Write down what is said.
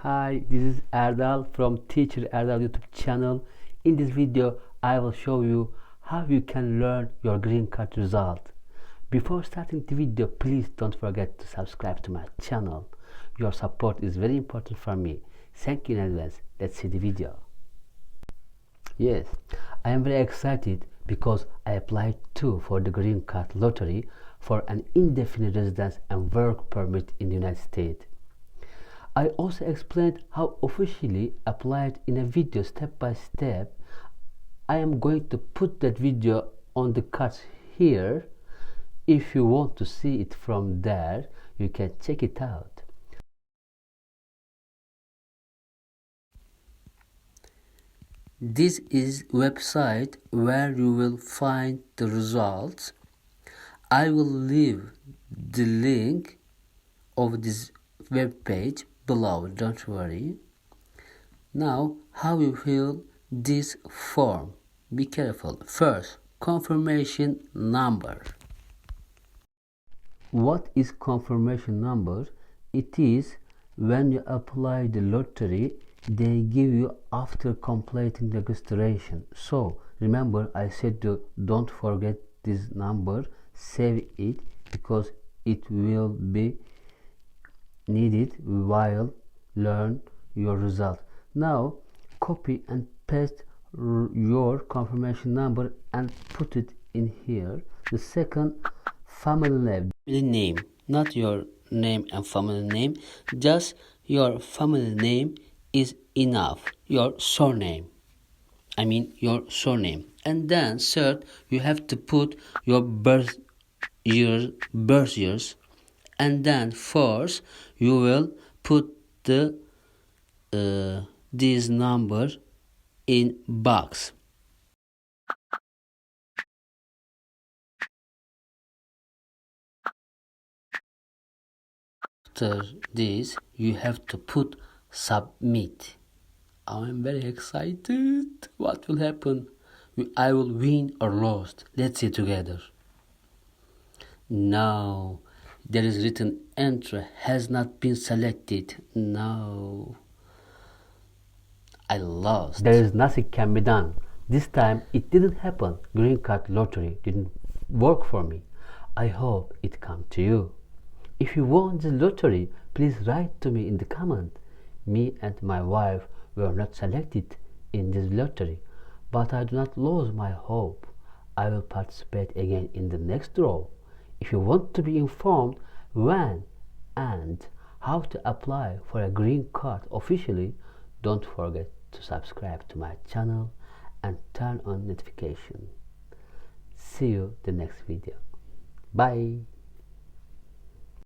Hi, this is Erdal from Teacher Erdal YouTube channel. In this video, I will show you how you can learn your green card result. Before starting the video, please don't forget to subscribe to my channel. Your support is very important for me. Thank you in advance. Let's see the video. Yes, I am very excited because I applied too for the green card lottery for an indefinite residence and work permit in the United States. I also explained how officially applied in a video step by step. I am going to put that video on the cards here. If you want to see it from there, you can check it out. This is website where you will find the results. I will leave the link of this web page below, don't worry. Now, how you fill this form? Be careful. First, confirmation number. What is confirmation number? It is when you apply the lottery, they give you after completing the registration. So remember, I said don't forget this number, save it because it will be needed while learn your result. Now copy and paste your confirmation number and put it in here. The second, family name, not your name and family name, just your family name is enough. Your surname, and then third, you have to put your birth years, and then fourth, you will put the this number in box. After this, you have to put submit. I'm very excited. What will happen? I will win or lost. Let's see together. No, there is written entry has not been selected. No, I lost. There is nothing can be done. This time it didn't happen. Green card lottery didn't work for me. I hope it come to you. If you won the lottery, please write to me in the comment. Me and my wife were not selected in this lottery, but I do not lose my hope. I will participate again in the next draw. If you want to be informed when and how to apply for a green card officially, don't forget to subscribe to my channel and turn on notification. See you the next video. Bye.